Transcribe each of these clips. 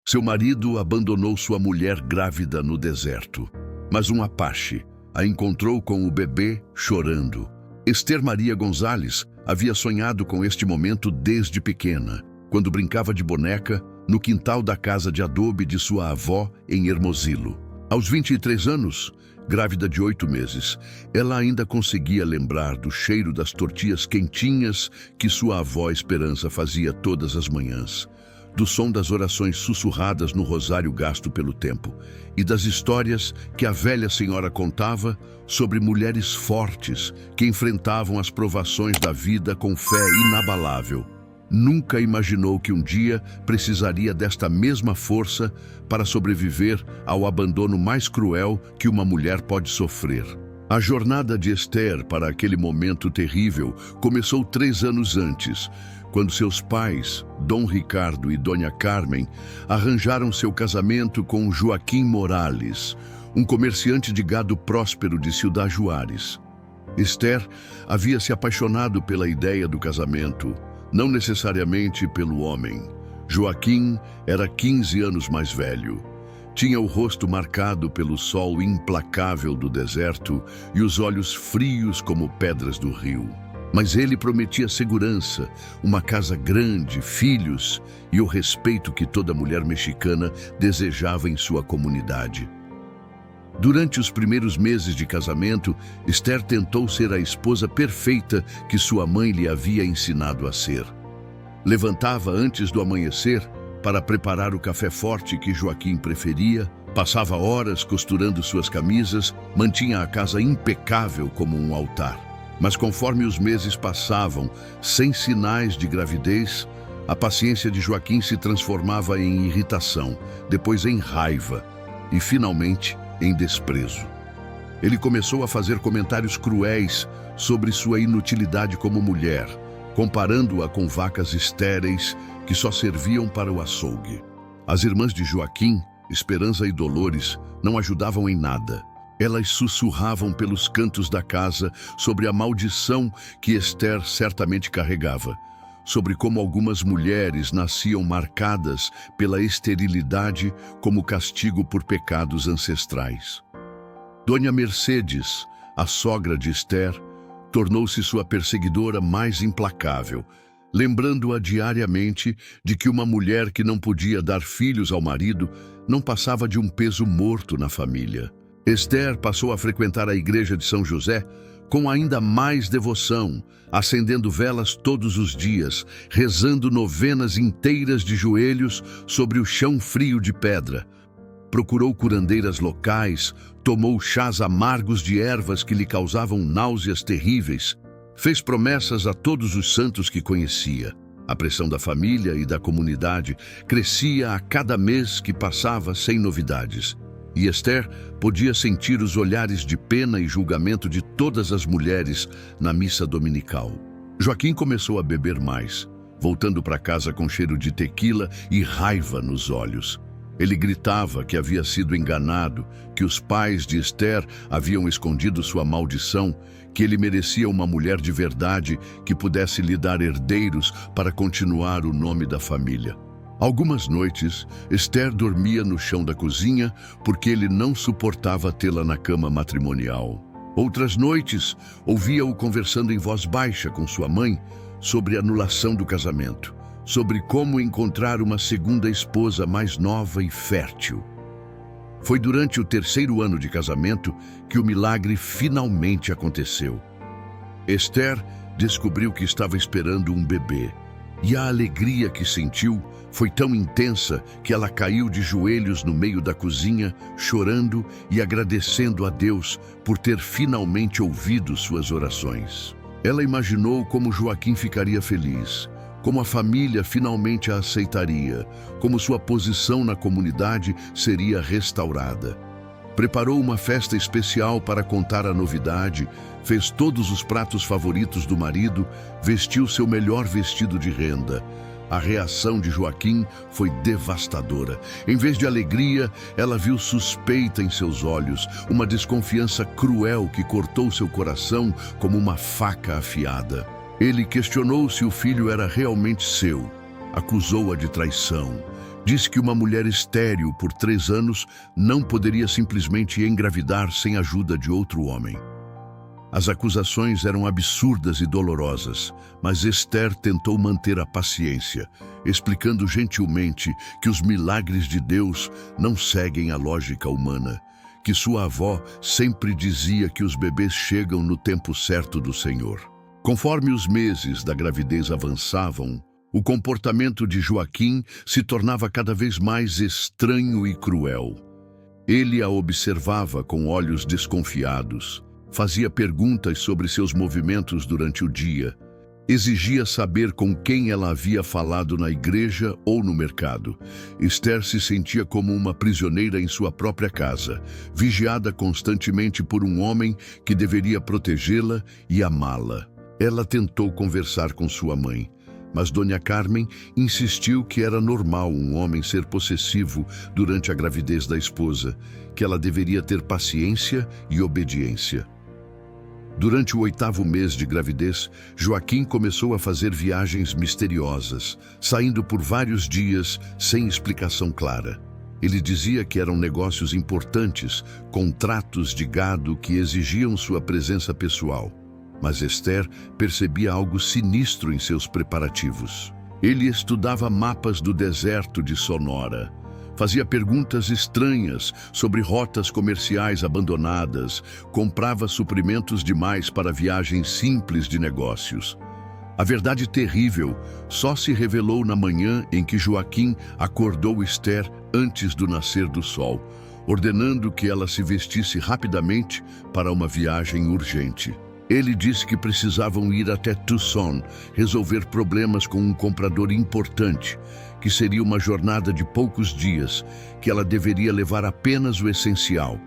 Seu marido abandonou sua mulher grávida no deserto, mas um apache a encontrou com o bebê chorando. Esther Maria Gonzalez havia sonhado com este momento desde pequena, quando brincava de boneca no quintal da casa de adobe de sua avó em Hermosilo. Aos 23 anos, grávida de 8 meses, ela ainda conseguia lembrar do cheiro das tortilhas quentinhas que sua avó Esperança fazia todas as manhãs, do som das orações sussurradas no rosário gasto pelo tempo e das histórias que a velha senhora contava sobre mulheres fortes que enfrentavam as provações da vida com fé inabalável. Nunca imaginou que um dia precisaria desta mesma força para sobreviver ao abandono mais cruel que uma mulher pode sofrer. A jornada de Esther para aquele momento terrível começou 3 anos antes, quando seus pais, Dom Ricardo e Dona Carmen, arranjaram seu casamento com Joaquim Morales, um comerciante de gado próspero de Ciudad Juárez. Esther havia se apaixonado pela ideia do casamento, não necessariamente pelo homem. Joaquim era 15 anos mais velho. Tinha o rosto marcado pelo sol implacável do deserto e os olhos frios como pedras do rio. Mas ele prometia segurança, uma casa grande, filhos e o respeito que toda mulher mexicana desejava em sua comunidade. Durante os primeiros meses de casamento, Esther tentou ser a esposa perfeita que sua mãe lhe havia ensinado a ser. Levantava antes do amanhecer para preparar o café forte que Joaquim preferia, passava horas costurando suas camisas, mantinha a casa impecável como um altar. Mas conforme os meses passavam, sem sinais de gravidez, a paciência de Joaquim se transformava em irritação, depois em raiva e, finalmente, em desprezo. Ele começou a fazer comentários cruéis sobre sua inutilidade como mulher, comparando-a com vacas estéreis que só serviam para o açougue. As irmãs de Joaquim, Esperança e Dolores, não ajudavam em nada. Elas sussurravam pelos cantos da casa sobre a maldição que Esther certamente carregava, sobre como algumas mulheres nasciam marcadas pela esterilidade como castigo por pecados ancestrais. Dona Mercedes, a sogra de Esther, tornou-se sua perseguidora mais implacável, lembrando-a diariamente de que uma mulher que não podia dar filhos ao marido não passava de um peso morto na família. Esther passou a frequentar a igreja de São José com ainda mais devoção, acendendo velas todos os dias, rezando novenas inteiras de joelhos sobre o chão frio de pedra. Procurou curandeiras locais, tomou chás amargos de ervas que lhe causavam náuseas terríveis, fez promessas a todos os santos que conhecia. A pressão da família e da comunidade crescia a cada mês que passava sem novidades. E Esther podia sentir os olhares de pena e julgamento de todas as mulheres na missa dominical. Joaquim começou a beber mais, voltando para casa com cheiro de tequila e raiva nos olhos. Ele gritava que havia sido enganado, que os pais de Esther haviam escondido sua maldição, que ele merecia uma mulher de verdade que pudesse lhe dar herdeiros para continuar o nome da família. Algumas noites, Esther dormia no chão da cozinha porque ele não suportava tê-la na cama matrimonial. Outras noites, ouvia-o conversando em voz baixa com sua mãe sobre a anulação do casamento, sobre como encontrar uma segunda esposa mais nova e fértil. Foi durante o 3º ano de casamento que o milagre finalmente aconteceu. Esther descobriu que estava esperando um bebê, e a alegria que sentiu foi tão intensa que ela caiu de joelhos no meio da cozinha, chorando e agradecendo a Deus por ter finalmente ouvido suas orações. Ela imaginou como Joaquim ficaria feliz, como a família finalmente a aceitaria, como sua posição na comunidade seria restaurada. Preparou uma festa especial para contar a novidade, fez todos os pratos favoritos do marido, vestiu seu melhor vestido de renda. A reação de Joaquim foi devastadora. Em vez de alegria, ela viu suspeita em seus olhos, uma desconfiança cruel que cortou seu coração como uma faca afiada. Ele questionou se o filho era realmente seu, acusou-a de traição, Disse que uma mulher estéril por 3 anos não poderia simplesmente engravidar sem a ajuda de outro homem. As acusações eram absurdas e dolorosas, mas Esther tentou manter a paciência, explicando gentilmente que os milagres de Deus não seguem a lógica humana, que sua avó sempre dizia que os bebês chegam no tempo certo do Senhor. Conforme os meses da gravidez avançavam, o comportamento de Joaquim se tornava cada vez mais estranho e cruel. Ele a observava com olhos desconfiados, fazia perguntas sobre seus movimentos durante o dia, exigia saber com quem ela havia falado na igreja ou no mercado. Esther se sentia como uma prisioneira em sua própria casa, vigiada constantemente por um homem que deveria protegê-la e amá-la. Ela tentou conversar com sua mãe, mas Dona Carmen insistiu que era normal um homem ser possessivo durante a gravidez da esposa, que ela deveria ter paciência e obediência. Durante o 8º mês de gravidez, Joaquim começou a fazer viagens misteriosas, saindo por vários dias sem explicação clara. Ele dizia que eram negócios importantes, contratos de gado que exigiam sua presença pessoal. Mas Esther percebia algo sinistro em seus preparativos. Ele estudava mapas do deserto de Sonora, fazia perguntas estranhas sobre rotas comerciais abandonadas, comprava suprimentos demais para viagens simples de negócios. A verdade terrível só se revelou na manhã em que Joaquim acordou Esther antes do nascer do sol, ordenando que ela se vestisse rapidamente para uma viagem urgente. Ele disse que precisavam ir até Tucson, resolver problemas com um comprador importante, que seria uma jornada de poucos dias, que ela deveria levar apenas o essencial.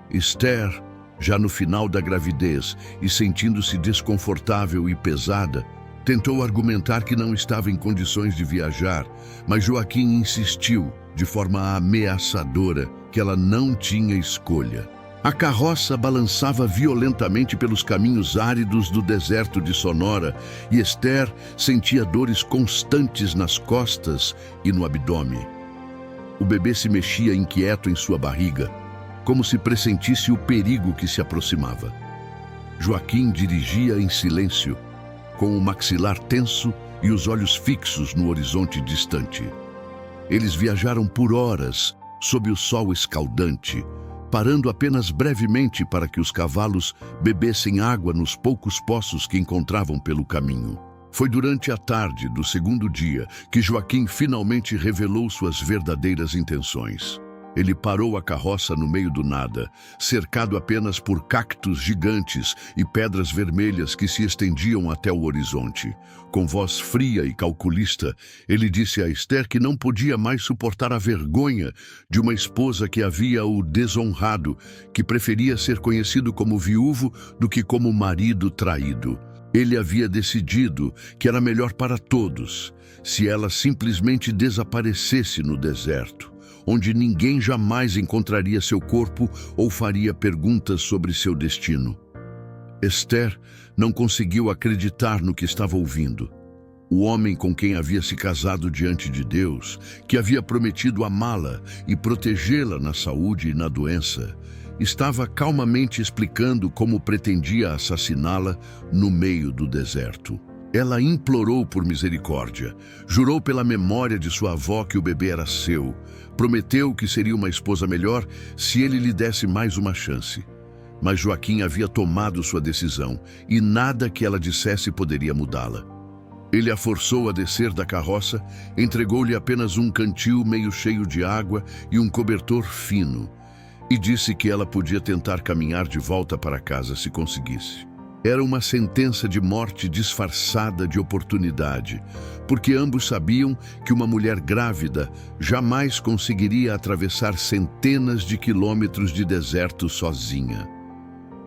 Esther, já no final da gravidez e sentindo-se desconfortável e pesada, tentou argumentar que não estava em condições de viajar, mas Joaquim insistiu, de forma ameaçadora, que ela não tinha escolha. A carroça balançava violentamente pelos caminhos áridos do deserto de Sonora e Esther sentia dores constantes nas costas e no abdômen. O bebê se mexia inquieto em sua barriga, como se pressentisse o perigo que se aproximava. Joaquim dirigia em silêncio, com o maxilar tenso e os olhos fixos no horizonte distante. Eles viajaram por horas sob o sol escaldante, parando apenas brevemente para que os cavalos bebessem água nos poucos poços que encontravam pelo caminho. Foi durante a tarde do 2º dia que Joaquim finalmente revelou suas verdadeiras intenções. Ele parou a carroça no meio do nada, cercado apenas por cactos gigantes e pedras vermelhas que se estendiam até o horizonte. Com voz fria e calculista, ele disse a Esther que não podia mais suportar a vergonha de uma esposa que havia o desonrado, que preferia ser conhecido como viúvo do que como marido traído. Ele havia decidido que era melhor para todos se ela simplesmente desaparecesse no deserto, onde ninguém jamais encontraria seu corpo ou faria perguntas sobre seu destino. Esther não conseguiu acreditar no que estava ouvindo. O homem com quem havia se casado diante de Deus, que havia prometido amá-la e protegê-la na saúde e na doença, estava calmamente explicando como pretendia assassiná-la no meio do deserto. Ela implorou por misericórdia, jurou pela memória de sua avó que o bebê era seu, prometeu que seria uma esposa melhor se ele lhe desse mais uma chance. Mas Joaquim havia tomado sua decisão e nada que ela dissesse poderia mudá-la. Ele a forçou a descer da carroça, entregou-lhe apenas um cantil meio cheio de água e um cobertor fino, e disse que ela podia tentar caminhar de volta para casa se conseguisse. Era uma sentença de morte disfarçada de oportunidade, porque ambos sabiam que uma mulher grávida jamais conseguiria atravessar centenas de quilômetros de deserto sozinha.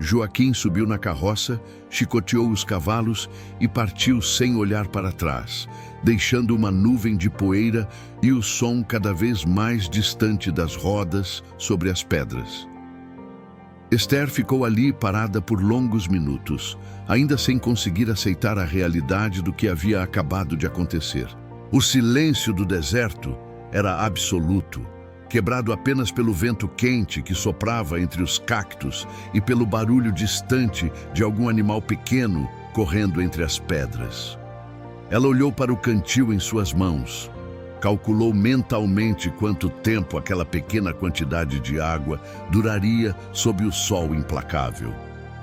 Joaquim subiu na carroça, chicoteou os cavalos e partiu sem olhar para trás, deixando uma nuvem de poeira e o som cada vez mais distante das rodas sobre as pedras. Esther ficou ali parada por longos minutos, ainda sem conseguir aceitar a realidade do que havia acabado de acontecer. O silêncio do deserto era absoluto, quebrado apenas pelo vento quente que soprava entre os cactos e pelo barulho distante de algum animal pequeno correndo entre as pedras. Ela olhou para o cantil em suas mãos, calculou mentalmente quanto tempo aquela pequena quantidade de água duraria sob o sol implacável,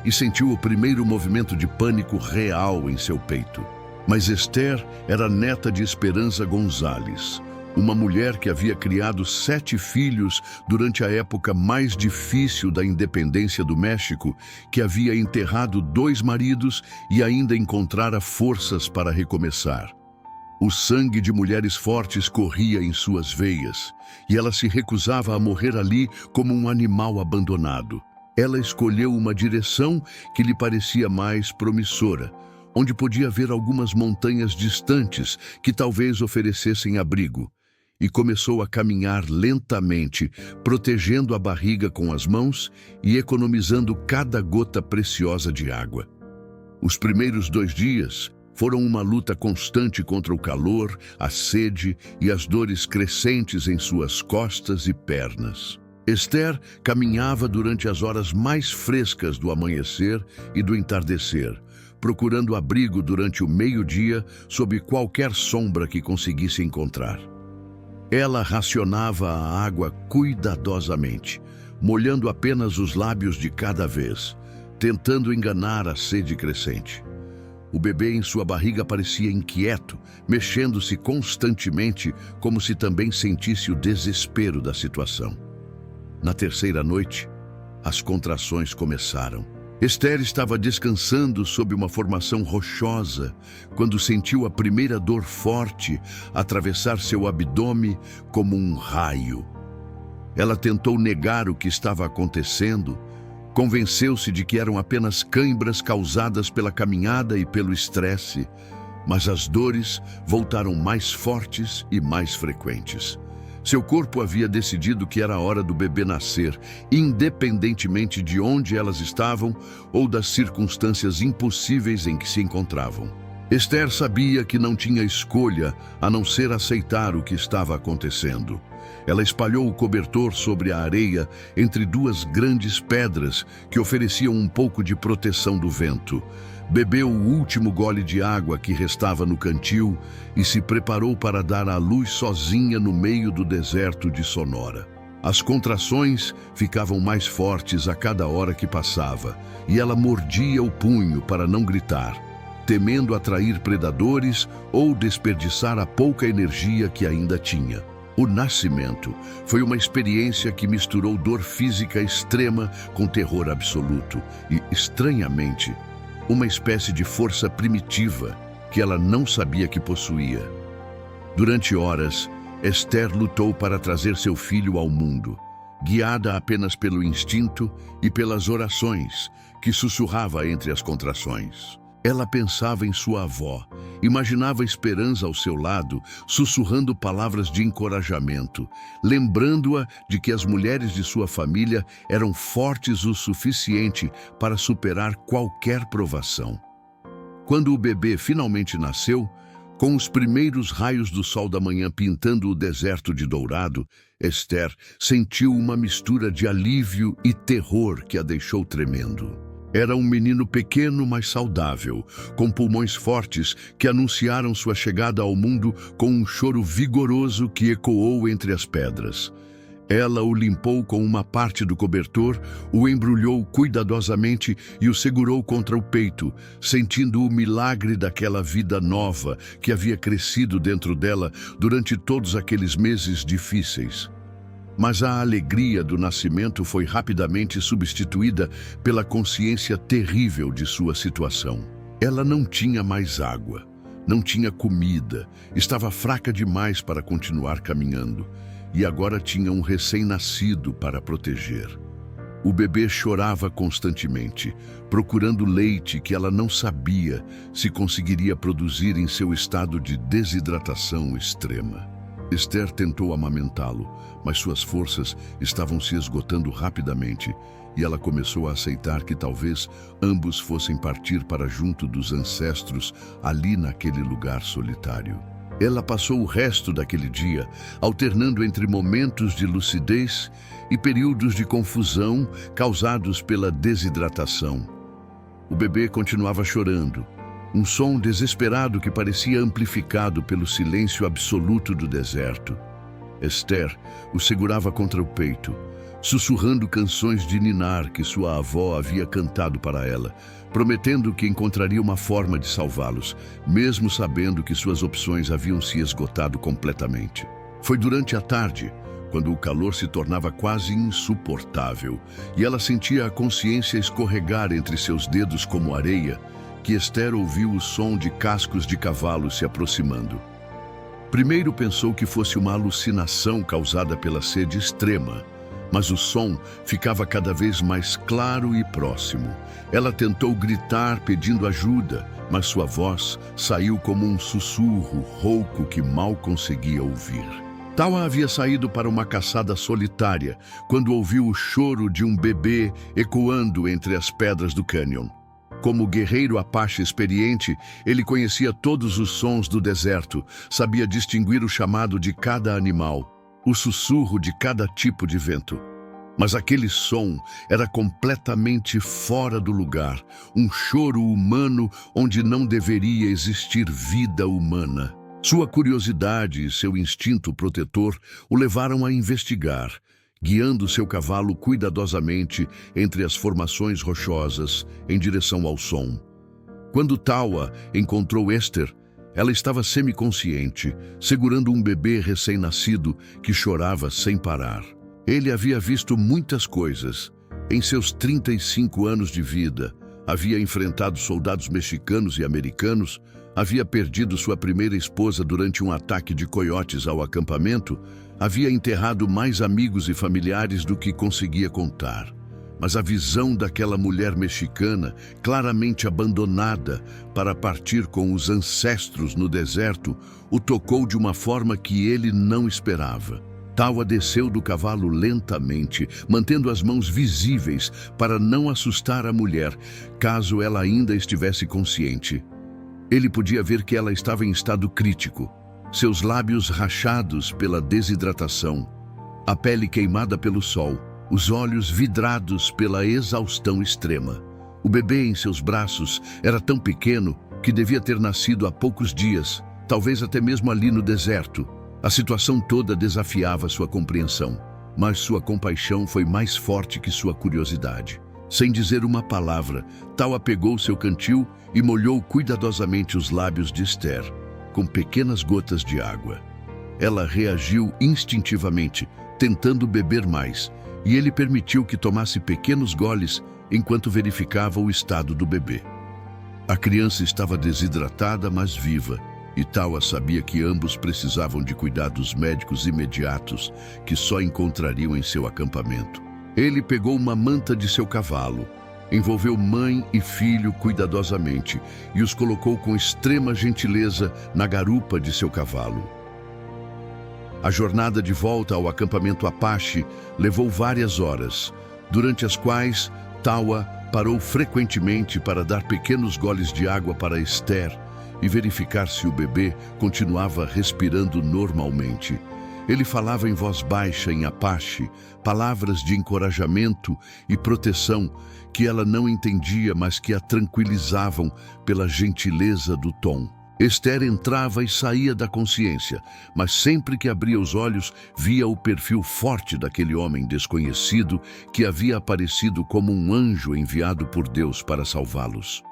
e sentiu o primeiro movimento de pânico real em seu peito. Mas Esther era neta de Esperança González, uma mulher que havia criado 7 filhos durante a época mais difícil da independência do México, que havia enterrado 2 maridos e ainda encontrara forças para recomeçar. O sangue de mulheres fortes corria em suas veias, e ela se recusava a morrer ali como um animal abandonado. Ela escolheu uma direção que lhe parecia mais promissora, onde podia ver algumas montanhas distantes que talvez oferecessem abrigo, e começou a caminhar lentamente, protegendo a barriga com as mãos e economizando cada gota preciosa de água. Os primeiros 2 dias foram uma luta constante contra o calor, a sede e as dores crescentes em suas costas e pernas. Esther caminhava durante as horas mais frescas do amanhecer e do entardecer, procurando abrigo durante o meio-dia sob qualquer sombra que conseguisse encontrar. Ela racionava a água cuidadosamente, molhando apenas os lábios de cada vez, tentando enganar a sede crescente. O bebê em sua barriga parecia inquieto, mexendo-se constantemente, como se também sentisse o desespero da situação. Na terceira noite, as contrações começaram. Esther estava descansando sob uma formação rochosa quando sentiu a primeira dor forte atravessar seu abdômen como um raio. Ela tentou negar o que estava acontecendo, convenceu-se de que eram apenas cãibras causadas pela caminhada e pelo estresse, mas as dores voltaram mais fortes e mais frequentes. Seu corpo havia decidido que era a hora do bebê nascer, independentemente de onde elas estavam ou das circunstâncias impossíveis em que se encontravam. Esther sabia que não tinha escolha a não ser aceitar o que estava acontecendo. Ela espalhou o cobertor sobre a areia entre 2 grandes pedras que ofereciam um pouco de proteção do vento. Bebeu o último gole de água que restava no cantil e se preparou para dar à luz sozinha no meio do deserto de Sonora. As contrações ficavam mais fortes a cada hora que passava, e ela mordia o punho para não gritar, temendo atrair predadores ou desperdiçar a pouca energia que ainda tinha. O nascimento foi uma experiência que misturou dor física extrema com terror absoluto e, estranhamente, uma espécie de força primitiva que ela não sabia que possuía. Durante horas, Esther lutou para trazer seu filho ao mundo, guiada apenas pelo instinto e pelas orações que sussurrava entre as contrações. Ela pensava em sua avó, imaginava Esperança ao seu lado, sussurrando palavras de encorajamento, lembrando-a de que as mulheres de sua família eram fortes o suficiente para superar qualquer provação. Quando o bebê finalmente nasceu, com os primeiros raios do sol da manhã pintando o deserto de dourado, Esther sentiu uma mistura de alívio e terror que a deixou tremendo. Era um menino pequeno, mas saudável, com pulmões fortes que anunciaram sua chegada ao mundo com um choro vigoroso que ecoou entre as pedras. Ela o limpou com uma parte do cobertor, o embrulhou cuidadosamente e o segurou contra o peito, sentindo o milagre daquela vida nova que havia crescido dentro dela durante todos aqueles meses difíceis. Mas a alegria do nascimento foi rapidamente substituída pela consciência terrível de sua situação. Ela não tinha mais água, não tinha comida, estava fraca demais para continuar caminhando, e agora tinha um recém-nascido para proteger. O bebê chorava constantemente, procurando leite que ela não sabia se conseguiria produzir em seu estado de desidratação extrema. Esther tentou amamentá-lo, mas suas forças estavam se esgotando rapidamente e ela começou a aceitar que talvez ambos fossem partir para junto dos ancestros ali naquele lugar solitário. Ela passou o resto daquele dia alternando entre momentos de lucidez e períodos de confusão causados pela desidratação. O bebê continuava chorando, um som desesperado que parecia amplificado pelo silêncio absoluto do deserto. Esther o segurava contra o peito, sussurrando canções de ninar que sua avó havia cantado para ela, prometendo que encontraria uma forma de salvá-los, mesmo sabendo que suas opções haviam se esgotado completamente. Foi durante a tarde, quando o calor se tornava quase insuportável e ela sentia a consciência escorregar entre seus dedos como areia, que Esther ouviu o som de cascos de cavalo se aproximando. Primeiro pensou que fosse uma alucinação causada pela sede extrema, mas o som ficava cada vez mais claro e próximo. Ela tentou gritar pedindo ajuda, mas sua voz saiu como um sussurro rouco que mal conseguia ouvir. Tawa havia saído para uma caçada solitária quando ouviu o choro de um bebê ecoando entre as pedras do cânion. Como guerreiro apache experiente, ele conhecia todos os sons do deserto, sabia distinguir o chamado de cada animal, o sussurro de cada tipo de vento. Mas aquele som era completamente fora do lugar, um choro humano onde não deveria existir vida humana. Sua curiosidade e seu instinto protetor o levaram a investigar, guiando seu cavalo cuidadosamente entre as formações rochosas em direção ao som. Quando Tawa encontrou Esther, ela estava semiconsciente, segurando um bebê recém-nascido que chorava sem parar. Ele havia visto muitas coisas. Em seus 35 anos de vida, havia enfrentado soldados mexicanos e americanos, havia perdido sua primeira esposa durante um ataque de coiotes ao acampamento, havia enterrado mais amigos e familiares do que conseguia contar. Mas a visão daquela mulher mexicana, claramente abandonada para partir com os ancestros no deserto, o tocou de uma forma que ele não esperava. Tawa desceu do cavalo lentamente, mantendo as mãos visíveis para não assustar a mulher, caso ela ainda estivesse consciente. Ele podia ver que ela estava em estado crítico, seus lábios rachados pela desidratação, a pele queimada pelo sol, os olhos vidrados pela exaustão extrema. O bebê em seus braços era tão pequeno que devia ter nascido há poucos dias, talvez até mesmo ali no deserto. A situação toda desafiava sua compreensão, mas sua compaixão foi mais forte que sua curiosidade. Sem dizer uma palavra, Tawa pegou seu cantil e molhou cuidadosamente os lábios de Esther, com pequenas gotas de água. Ela reagiu instintivamente, tentando beber mais, e ele permitiu que tomasse pequenos goles enquanto verificava o estado do bebê. A criança estava desidratada, mas viva, e Tawa sabia que ambos precisavam de cuidados médicos imediatos que só encontrariam em seu acampamento. Ele pegou uma manta de seu cavalo, envolveu mãe e filho cuidadosamente e os colocou com extrema gentileza na garupa de seu cavalo. A jornada de volta ao acampamento Apache levou várias horas, durante as quais Tawa parou frequentemente para dar pequenos goles de água para Esther e verificar se o bebê continuava respirando normalmente. Ele falava em voz baixa em Apache, palavras de encorajamento e proteção que ela não entendia, mas que a tranquilizavam pela gentileza do tom. Esther entrava e saía da consciência, mas sempre que abria os olhos, via o perfil forte daquele homem desconhecido que havia aparecido como um anjo enviado por Deus para salvá-los.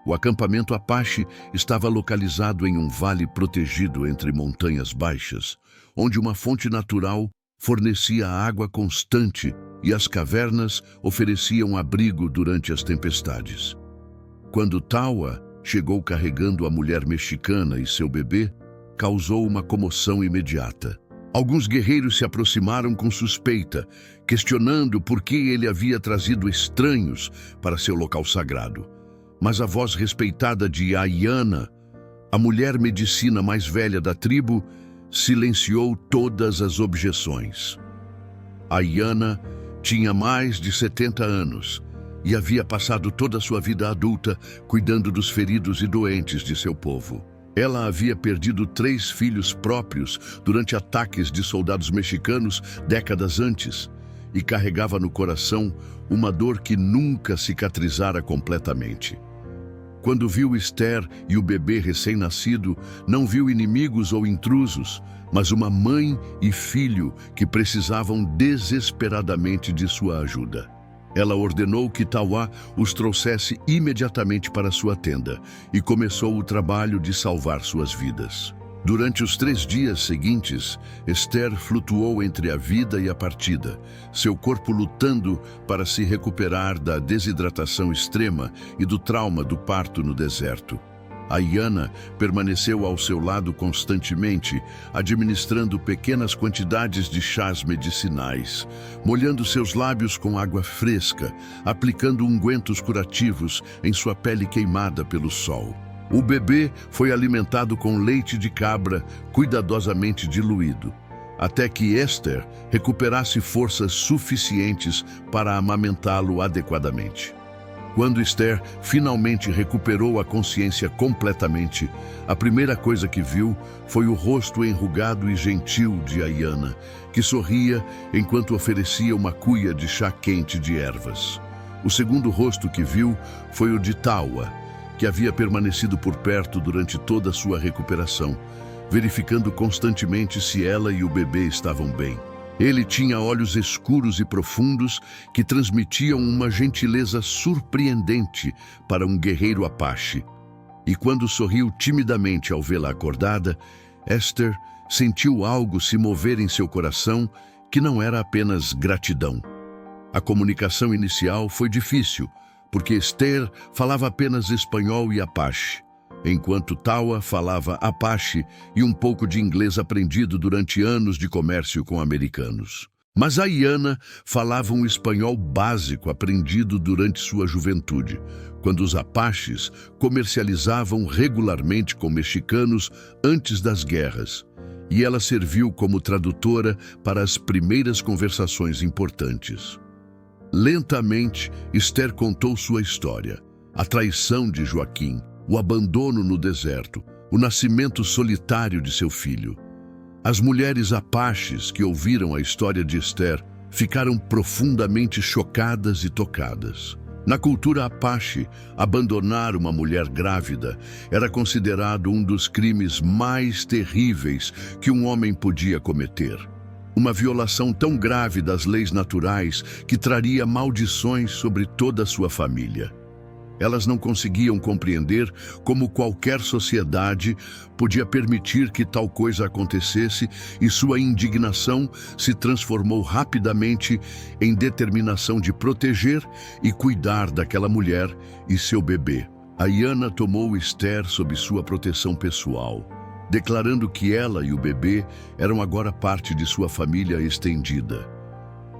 O acampamento Apache estava localizado em um vale protegido entre montanhas baixas, onde uma fonte natural fornecia água constante e as cavernas ofereciam abrigo durante as tempestades. Quando Tawa chegou carregando a mulher mexicana e seu bebê, causou uma comoção imediata. Alguns guerreiros se aproximaram com suspeita, questionando por que ele havia trazido estranhos para seu local sagrado. Mas a voz respeitada de Ayanna, a mulher medicina mais velha da tribo, silenciou todas as objeções. Ayanna tinha mais de 70 anos e havia passado toda a sua vida adulta cuidando dos feridos e doentes de seu povo. Ela havia perdido 3 filhos próprios durante ataques de soldados mexicanos décadas antes e carregava no coração uma dor que nunca cicatrizara completamente. Quando viu Esther e o bebê recém-nascido, não viu inimigos ou intrusos, mas uma mãe e filho que precisavam desesperadamente de sua ajuda. Ela ordenou que Tauá os trouxesse imediatamente para sua tenda e começou o trabalho de salvar suas vidas. Durante os 3 dias seguintes, Esther flutuou entre a vida e a partida, seu corpo lutando para se recuperar da desidratação extrema e do trauma do parto no deserto. Aiana permaneceu ao seu lado constantemente, administrando pequenas quantidades de chás medicinais, molhando seus lábios com água fresca, aplicando ungüentos curativos em sua pele queimada pelo sol. O bebê foi alimentado com leite de cabra cuidadosamente diluído, até que Esther recuperasse forças suficientes para amamentá-lo adequadamente. Quando Esther finalmente recuperou a consciência completamente, a primeira coisa que viu foi o rosto enrugado e gentil de Aiana, que sorria enquanto oferecia uma cuia de chá quente de ervas. O segundo rosto que viu foi o de Tauá, que havia permanecido por perto durante toda a sua recuperação, verificando constantemente se ela e o bebê estavam bem. Ele tinha olhos escuros e profundos que transmitiam uma gentileza surpreendente para um guerreiro apache. E quando sorriu timidamente ao vê-la acordada, Esther sentiu algo se mover em seu coração que não era apenas gratidão. A comunicação inicial foi difícil, porque Esther falava apenas espanhol e apache, enquanto Tauá falava apache e um pouco de inglês aprendido durante anos de comércio com americanos. Mas Aiana falava um espanhol básico aprendido durante sua juventude, quando os apaches comercializavam regularmente com mexicanos antes das guerras, e ela serviu como tradutora para as primeiras conversações importantes. Lentamente, Esther contou sua história, a traição de Joaquim, o abandono no deserto, o nascimento solitário de seu filho. As mulheres apaches que ouviram a história de Esther ficaram profundamente chocadas e tocadas. Na cultura apache, abandonar uma mulher grávida era considerado um dos crimes mais terríveis que um homem podia cometer. Uma violação tão grave das leis naturais que traria maldições sobre toda a sua família. Elas não conseguiam compreender como qualquer sociedade podia permitir que tal coisa acontecesse e sua indignação se transformou rapidamente em determinação de proteger e cuidar daquela mulher e seu bebê. Aiana tomou Esther sob sua proteção pessoal, declarando que ela e o bebê eram agora parte de sua família estendida.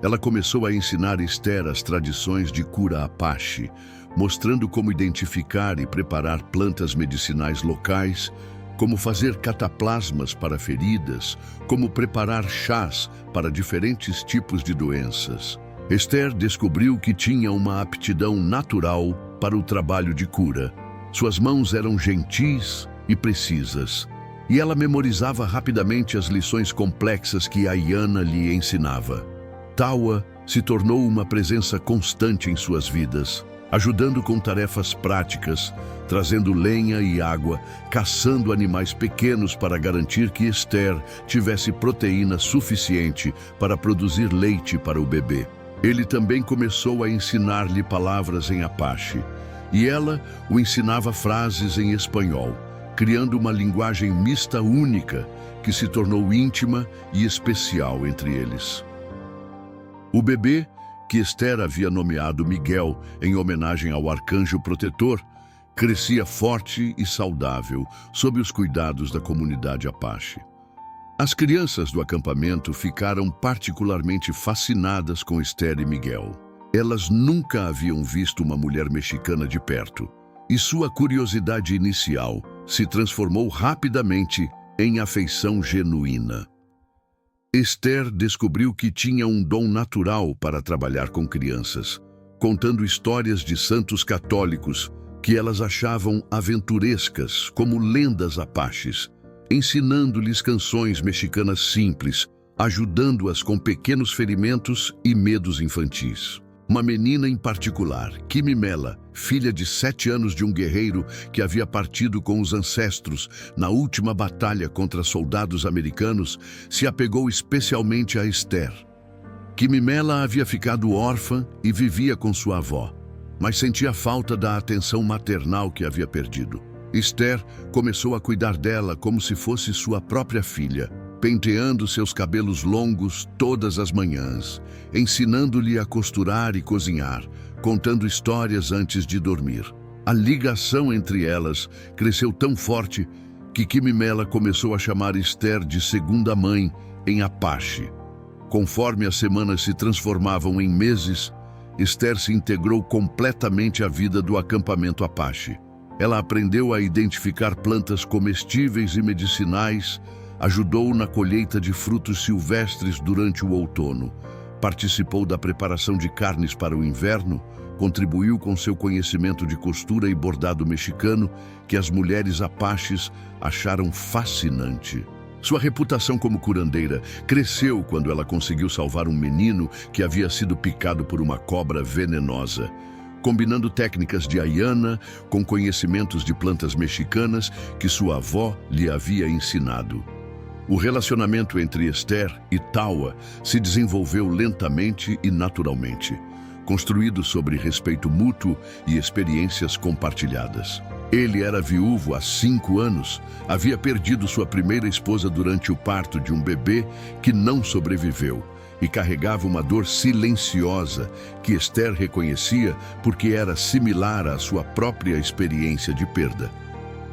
Ela começou a ensinar Esther as tradições de cura apache, mostrando como identificar e preparar plantas medicinais locais, como fazer cataplasmas para feridas, como preparar chás para diferentes tipos de doenças. Esther descobriu que tinha uma aptidão natural para o trabalho de cura. Suas mãos eram gentis e precisas, e ela memorizava rapidamente as lições complexas que Aiana lhe ensinava. Tauá se tornou uma presença constante em suas vidas, ajudando com tarefas práticas, trazendo lenha e água, caçando animais pequenos para garantir que Esther tivesse proteína suficiente para produzir leite para o bebê. Ele também começou a ensinar-lhe palavras em apache, e ela o ensinava frases em espanhol, criando uma linguagem mista única que se tornou íntima e especial entre eles. O bebê, que Esther havia nomeado Miguel em homenagem ao arcanjo protetor, crescia forte e saudável sob os cuidados da comunidade apache. As crianças do acampamento ficaram particularmente fascinadas com Esther e Miguel. Elas nunca haviam visto uma mulher mexicana de perto, e sua curiosidade inicial se transformou rapidamente em afeição genuína. Esther descobriu que tinha um dom natural para trabalhar com crianças, contando histórias de santos católicos, que elas achavam aventurescas, como lendas apaches, ensinando-lhes canções mexicanas simples, ajudando-as com pequenos ferimentos e medos infantis. Uma menina em particular, Quimimela, filha de 7 anos de um guerreiro que havia partido com os ancestros na última batalha contra soldados americanos, se apegou especialmente a Esther. Quimimela havia ficado órfã e vivia com sua avó, mas sentia falta da atenção maternal que havia perdido. Esther começou a cuidar dela como se fosse sua própria filha, penteando seus cabelos longos todas as manhãs, ensinando-lhe a costurar e cozinhar, contando histórias antes de dormir. A ligação entre elas cresceu tão forte que Quimimela começou a chamar Esther de segunda mãe em Apache. Conforme as semanas se transformavam em meses, Esther se integrou completamente à vida do acampamento Apache. Ela aprendeu a identificar plantas comestíveis e medicinais, ajudou na colheita de frutos silvestres durante o outono, participou da preparação de carnes para o inverno, contribuiu com seu conhecimento de costura e bordado mexicano, que as mulheres apaches acharam fascinante. Sua reputação como curandeira cresceu quando ela conseguiu salvar um menino que havia sido picado por uma cobra venenosa. Combinando técnicas de Ayana com conhecimentos de plantas mexicanas que sua avó lhe havia ensinado. O relacionamento entre Esther e Tawa se desenvolveu lentamente e naturalmente, construído sobre respeito mútuo e experiências compartilhadas. Ele era viúvo há 5 anos, havia perdido sua primeira esposa durante o parto de um bebê que não sobreviveu e carregava uma dor silenciosa que Esther reconhecia porque era similar à sua própria experiência de perda.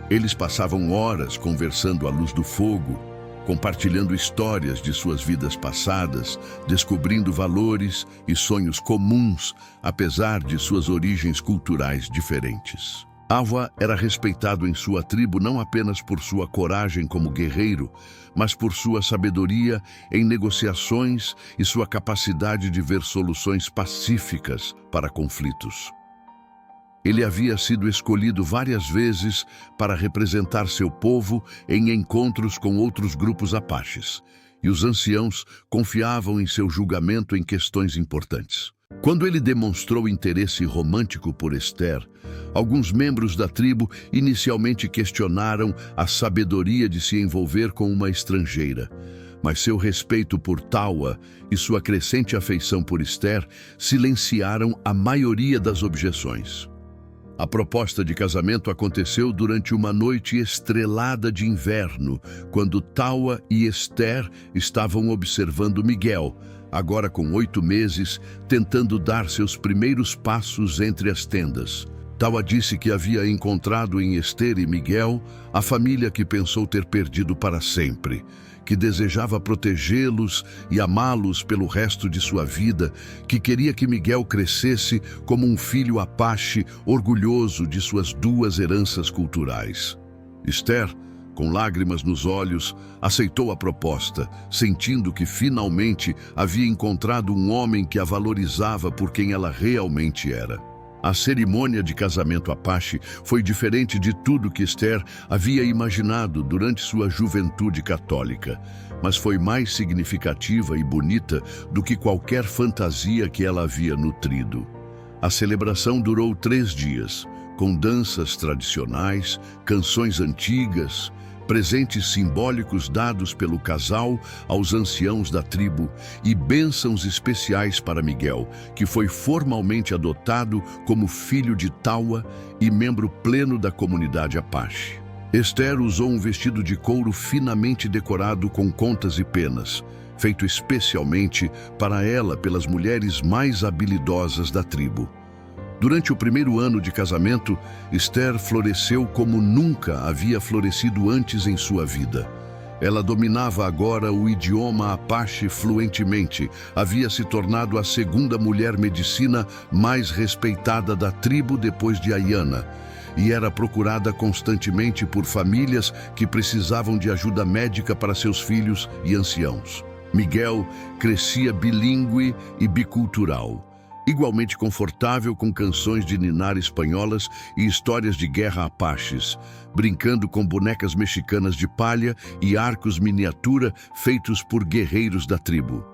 Eles passavam horas conversando à luz do fogo, compartilhando histórias de suas vidas passadas, descobrindo valores e sonhos comuns, apesar de suas origens culturais diferentes. Awa era respeitado em sua tribo não apenas por sua coragem como guerreiro, mas por sua sabedoria em negociações e sua capacidade de ver soluções pacíficas para conflitos. Ele havia sido escolhido várias vezes para representar seu povo em encontros com outros grupos apaches, e os anciãos confiavam em seu julgamento em questões importantes. Quando ele demonstrou interesse romântico por Esther, alguns membros da tribo inicialmente questionaram a sabedoria de se envolver com uma estrangeira, mas seu respeito por Tawa e sua crescente afeição por Esther silenciaram a maioria das objeções. A proposta de casamento aconteceu durante uma noite estrelada de inverno, quando Tawa e Esther estavam observando Miguel, agora com 8 meses, tentando dar seus primeiros passos entre as tendas. Tawa disse que havia encontrado em Esther e Miguel a família que pensou ter perdido para sempre, que desejava protegê-los e amá-los pelo resto de sua vida, que queria que Miguel crescesse como um filho apache orgulhoso de suas 2 heranças culturais. Esther, com lágrimas nos olhos, aceitou a proposta, sentindo que finalmente havia encontrado um homem que a valorizava por quem ela realmente era. A cerimônia de casamento apache foi diferente de tudo que Esther havia imaginado durante sua juventude católica, mas foi mais significativa e bonita do que qualquer fantasia que ela havia nutrido. A celebração durou 3 dias, com danças tradicionais, canções antigas, presentes simbólicos dados pelo casal aos anciãos da tribo e bênçãos especiais para Miguel, que foi formalmente adotado como filho de Tawa e membro pleno da comunidade Apache. Esther usou um vestido de couro finamente decorado com contas e penas, feito especialmente para ela pelas mulheres mais habilidosas da tribo. Durante o primeiro ano de casamento, Esther floresceu como nunca havia florescido antes em sua vida. Ela dominava agora o idioma Apache fluentemente, havia se tornado a 2ª mulher medicina mais respeitada da tribo depois de Ayana, e era procurada constantemente por famílias que precisavam de ajuda médica para seus filhos e anciãos. Miguel crescia bilíngue e bicultural. igualmente confortável com canções de ninar espanholas e histórias de guerra apaches, brincando com bonecas mexicanas de palha e arcos miniatura feitos por guerreiros da tribo.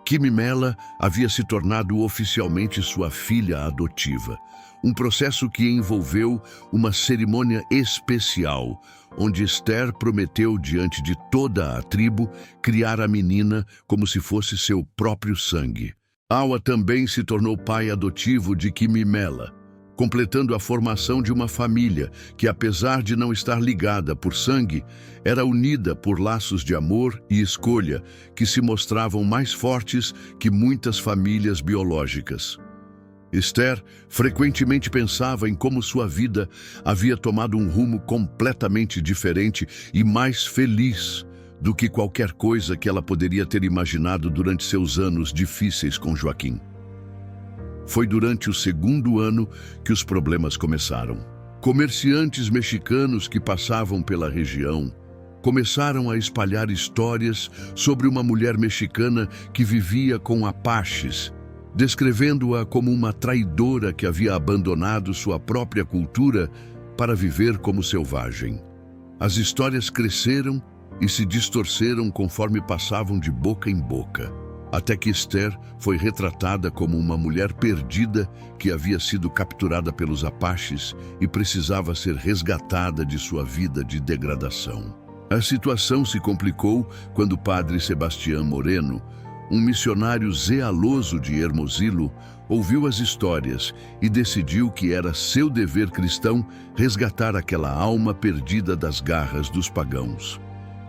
Quimimela havia se tornado oficialmente sua filha adotiva, um processo que envolveu uma cerimônia especial, onde Esther prometeu diante de toda a tribo criar a menina como se fosse seu próprio sangue. Awa também se tornou pai adotivo de Quimimela, completando a formação de uma família que, apesar de não estar ligada por sangue, era unida por laços de amor e escolha que se mostravam mais fortes que muitas famílias biológicas. Esther frequentemente pensava em como sua vida havia tomado um rumo completamente diferente e mais feliz do que qualquer coisa que ela poderia ter imaginado durante seus anos difíceis com Joaquim. Foi durante o segundo ano que os problemas começaram. Comerciantes mexicanos que passavam pela região começaram a espalhar histórias sobre uma mulher mexicana que vivia com apaches, descrevendo-a como uma traidora que havia abandonado sua própria cultura para viver como selvagem. As histórias cresceram e se distorceram conforme passavam de boca em boca, até que Esther foi retratada como uma mulher perdida que havia sido capturada pelos apaches e precisava ser resgatada de sua vida de degradação. A situação se complicou quando o padre Sebastián Moreno, um missionário zeloso de Hermosillo, ouviu as histórias e decidiu que era seu dever cristão resgatar aquela alma perdida das garras dos pagãos.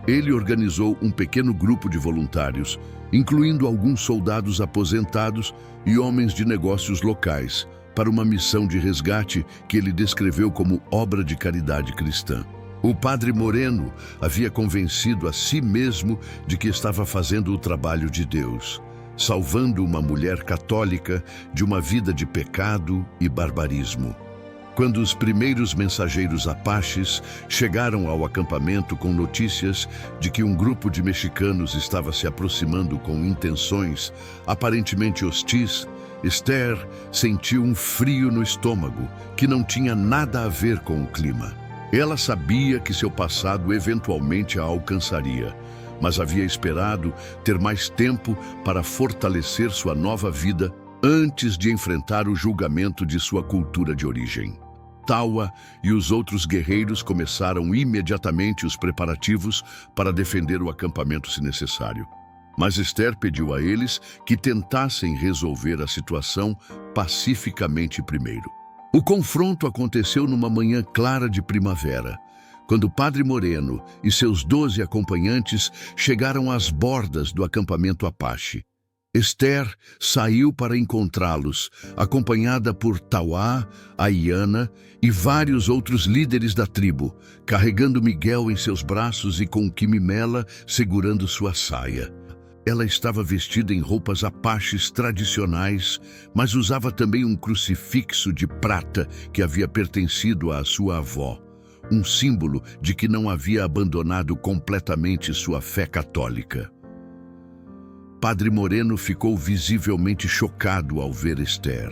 Ele organizou um pequeno grupo de voluntários, incluindo alguns soldados aposentados e homens de negócios locais, para uma missão de resgate que ele descreveu como obra de caridade cristã. O padre Moreno havia convencido a si mesmo de que estava fazendo o trabalho de Deus, salvando uma mulher católica de uma vida de pecado e barbarismo. Quando os primeiros mensageiros apaches chegaram ao acampamento com notícias de que um grupo de mexicanos estava se aproximando com intenções aparentemente hostis, Esther sentiu um frio no estômago que não tinha nada a ver com o clima. Ela sabia que seu passado eventualmente a alcançaria, mas havia esperado ter mais tempo para fortalecer sua nova vida antes de enfrentar o julgamento de sua cultura de origem. Tawa e os outros guerreiros começaram imediatamente os preparativos para defender o acampamento se necessário. Mas Esther pediu a eles que tentassem resolver a situação pacificamente primeiro. O confronto aconteceu numa manhã clara de primavera, quando o padre Moreno e seus 12 acompanhantes chegaram às bordas do acampamento Apache. Esther saiu para encontrá-los, acompanhada por Tawa, Aiana e vários outros líderes da tribo, carregando Miguel em seus braços e com Quimimela segurando sua saia. Ela estava vestida em roupas apaches tradicionais, mas usava também um crucifixo de prata que havia pertencido à sua avó, um símbolo de que não havia abandonado completamente sua fé católica. Padre Moreno ficou visivelmente chocado ao ver Esther.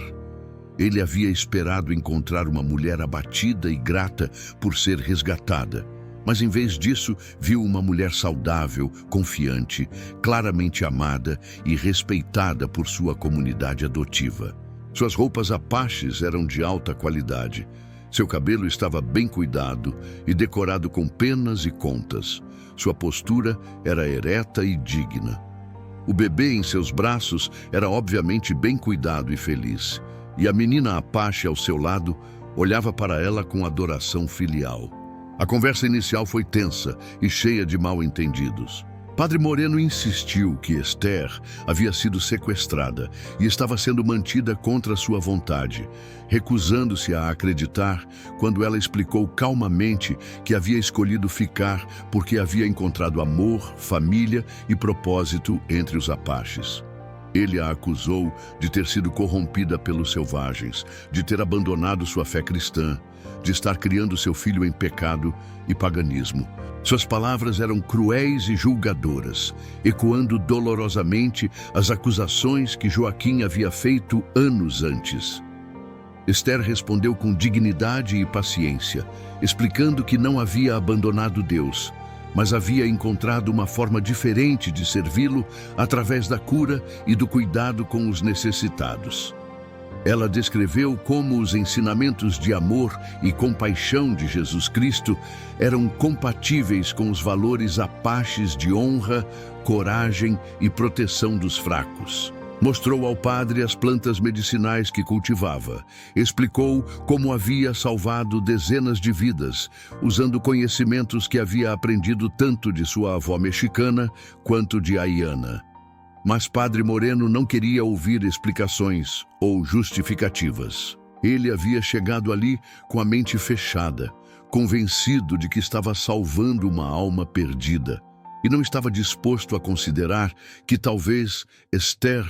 Ele havia esperado encontrar uma mulher abatida e grata por ser resgatada, mas em vez disso viu uma mulher saudável, confiante, claramente amada e respeitada por sua comunidade adotiva. Suas roupas apaches eram de alta qualidade. Seu cabelo estava bem cuidado e decorado com penas e contas. Sua postura era ereta e digna. O bebê em seus braços era obviamente bem cuidado e feliz, e a menina Apache ao seu lado olhava para ela com adoração filial. A conversa inicial foi tensa e cheia de mal-entendidos. Padre Moreno insistiu que Esther havia sido sequestrada e estava sendo mantida contra sua vontade, recusando-se a acreditar quando ela explicou calmamente que havia escolhido ficar porque havia encontrado amor, família e propósito entre os apaches. Ele a acusou de ter sido corrompida pelos selvagens, de ter abandonado sua fé cristã, de estar criando seu filho em pecado e paganismo. Suas palavras eram cruéis e julgadoras, ecoando dolorosamente as acusações que Joaquim havia feito anos antes. Esther respondeu com dignidade e paciência, explicando que não havia abandonado Deus, mas havia encontrado uma forma diferente de servi-lo através da cura e do cuidado com os necessitados. Ela descreveu como os ensinamentos de amor e compaixão de Jesus Cristo eram compatíveis com os valores apaches de honra, coragem e proteção dos fracos. Mostrou ao padre as plantas medicinais que cultivava. Explicou como havia salvado dezenas de vidas, usando conhecimentos que havia aprendido tanto de sua avó mexicana quanto de Ayana. Mas Padre Moreno não queria ouvir explicações ou justificativas. Ele havia chegado ali com a mente fechada, convencido de que estava salvando uma alma perdida, e não estava disposto a considerar que talvez Esther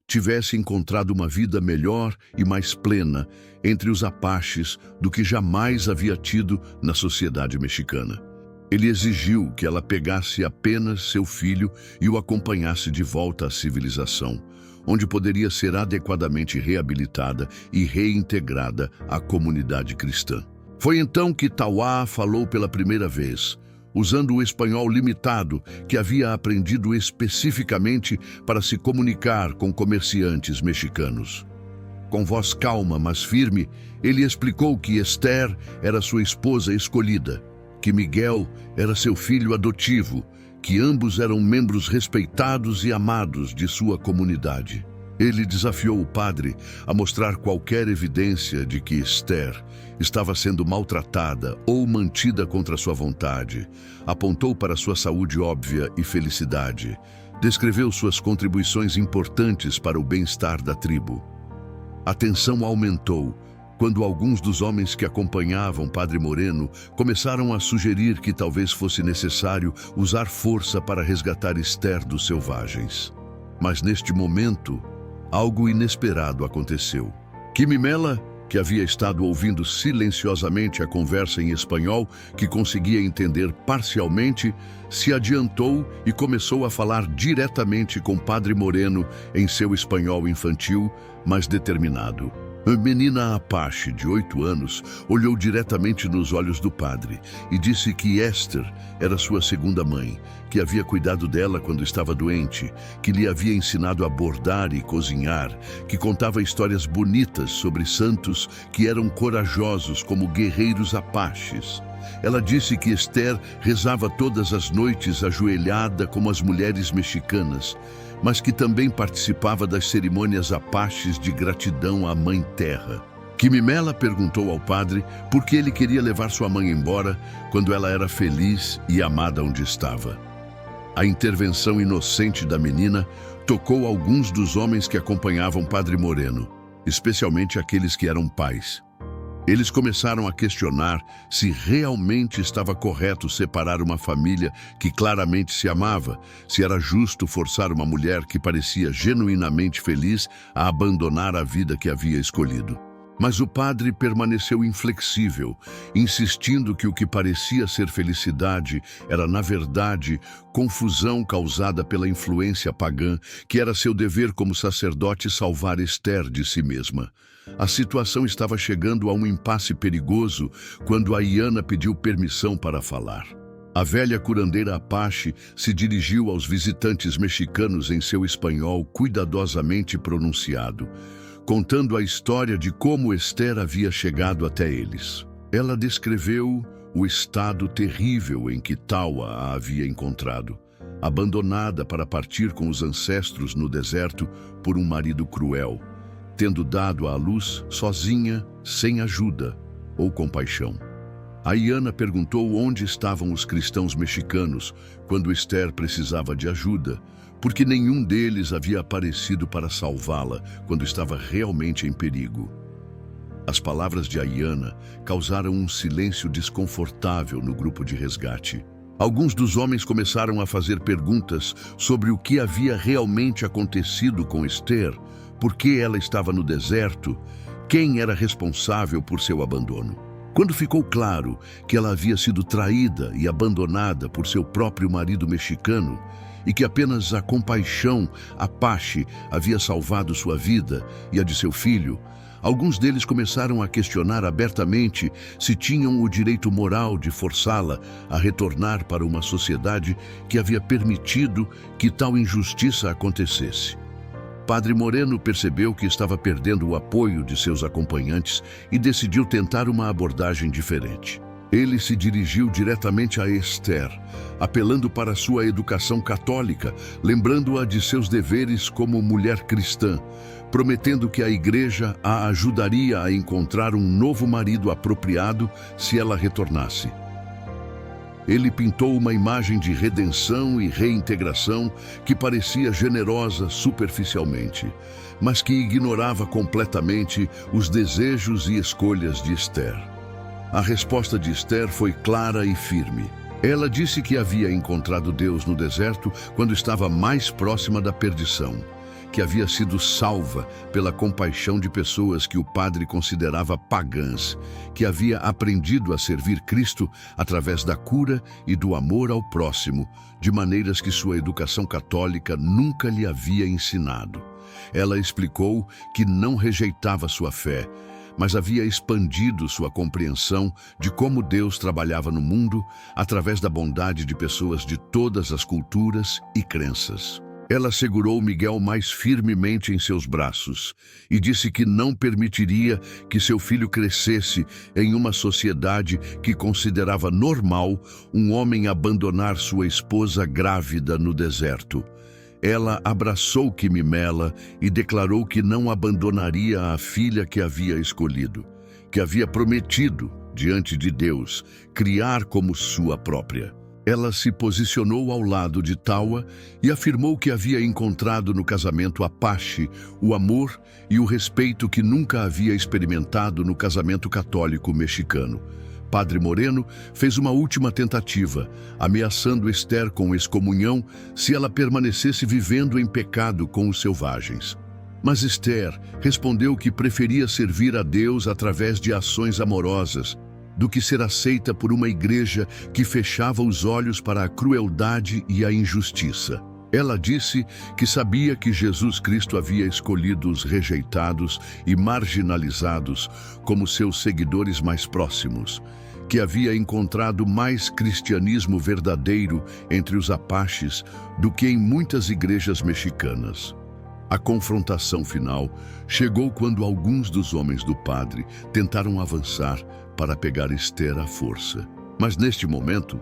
tivesse encontrado uma vida melhor e mais plena entre os apaches do que jamais havia tido na sociedade mexicana. Ele exigiu que ela pegasse apenas seu filho e o acompanhasse de volta à civilização, onde poderia ser adequadamente reabilitada e reintegrada à comunidade cristã. Foi então que Tauá falou pela primeira vez, usando o espanhol limitado que havia aprendido especificamente para se comunicar com comerciantes mexicanos. Com voz calma, mas firme, ele explicou que Esther era sua esposa escolhida, que Miguel era seu filho adotivo, que ambos eram membros respeitados e amados de sua comunidade. Ele desafiou o padre a mostrar qualquer evidência de que Esther estava sendo maltratada ou mantida contra sua vontade. Apontou para sua saúde óbvia e felicidade. Descreveu suas contribuições importantes para o bem-estar da tribo. A tensão aumentou quando alguns dos homens que acompanhavam Padre Moreno começaram a sugerir que talvez fosse necessário usar força para resgatar Esther dos selvagens. Mas neste momento, algo inesperado aconteceu. Quimimela, que havia estado ouvindo silenciosamente a conversa em espanhol, que conseguia entender parcialmente, se adiantou e começou a falar diretamente com Padre Moreno em seu espanhol infantil, mas determinado. A menina Apache, de 8 anos, olhou diretamente nos olhos do padre e disse que Esther era sua segunda mãe, que havia cuidado dela quando estava doente, que lhe havia ensinado a bordar e cozinhar, que contava histórias bonitas sobre santos que eram corajosos como guerreiros apaches. Ela disse que Esther rezava todas as noites ajoelhada como as mulheres mexicanas, mas que também participava das cerimônias apaches de gratidão à Mãe Terra. Quimimela perguntou ao padre por que ele queria levar sua mãe embora quando ela era feliz e amada onde estava. A intervenção inocente da menina tocou alguns dos homens que acompanhavam Padre Moreno, especialmente aqueles que eram pais. Eles começaram a questionar se realmente estava correto separar uma família que claramente se amava, se era justo forçar uma mulher que parecia genuinamente feliz a abandonar a vida que havia escolhido. Mas o padre permaneceu inflexível, insistindo que o que parecia ser felicidade era, na verdade, confusão causada pela influência pagã, que era seu dever como sacerdote salvar Esther de si mesma. A situação estava chegando a um impasse perigoso quando Ayana pediu permissão para falar. A velha curandeira Apache se dirigiu aos visitantes mexicanos em seu espanhol cuidadosamente pronunciado, contando a história de como Esther havia chegado até eles. Ela descreveu o estado terrível em que Tauá a havia encontrado, abandonada para partir com os ancestros no deserto por um marido cruel, tendo dado à luz sozinha, sem ajuda ou compaixão. Ayana perguntou onde estavam os cristãos mexicanos quando Esther precisava de ajuda, porque nenhum deles havia aparecido para salvá-la quando estava realmente em perigo. As palavras de Ayana causaram um silêncio desconfortável no grupo de resgate. Alguns dos homens começaram a fazer perguntas sobre o que havia realmente acontecido com Esther, por que ela estava no deserto, quem era responsável por seu abandono. Quando ficou claro que ela havia sido traída e abandonada por seu próprio marido mexicano e que apenas a compaixão, Apache, havia salvado sua vida e a de seu filho, alguns deles começaram a questionar abertamente se tinham o direito moral de forçá-la a retornar para uma sociedade que havia permitido que tal injustiça acontecesse. Padre Moreno percebeu que estava perdendo o apoio de seus acompanhantes e decidiu tentar uma abordagem diferente. Ele se dirigiu diretamente a Esther, apelando para sua educação católica, lembrando-a de seus deveres como mulher cristã, prometendo que a igreja a ajudaria a encontrar um novo marido apropriado se ela retornasse. Ele pintou uma imagem de redenção e reintegração que parecia generosa superficialmente, mas que ignorava completamente os desejos e escolhas de Esther. A resposta de Esther foi clara e firme. Ela disse que havia encontrado Deus no deserto quando estava mais próxima da perdição, que havia sido salva pela compaixão de pessoas que o padre considerava pagãs, que havia aprendido a servir Cristo através da cura e do amor ao próximo, de maneiras que sua educação católica nunca lhe havia ensinado. Ela explicou que não rejeitava sua fé, mas havia expandido sua compreensão de como Deus trabalhava no mundo através da bondade de pessoas de todas as culturas e crenças. Ela segurou Miguel mais firmemente em seus braços e disse que não permitiria que seu filho crescesse em uma sociedade que considerava normal um homem abandonar sua esposa grávida no deserto. Ela abraçou Quimimela e declarou que não abandonaria a filha que havia escolhido, que havia prometido, diante de Deus, criar como sua própria. Ela se posicionou ao lado de Tawa e afirmou que havia encontrado no casamento Apache o amor e o respeito que nunca havia experimentado no casamento católico mexicano. Padre Moreno fez uma última tentativa, ameaçando Esther com excomunhão se ela permanecesse vivendo em pecado com os selvagens. Mas Esther respondeu que preferia servir a Deus através de ações amorosas, do que ser aceita por uma igreja que fechava os olhos para a crueldade e a injustiça. Ela disse que sabia que Jesus Cristo havia escolhido os rejeitados e marginalizados como seus seguidores mais próximos, que havia encontrado mais cristianismo verdadeiro entre os apaches do que em muitas igrejas mexicanas. A confrontação final chegou quando alguns dos homens do padre tentaram avançar para pegar Esther à força. Mas neste momento,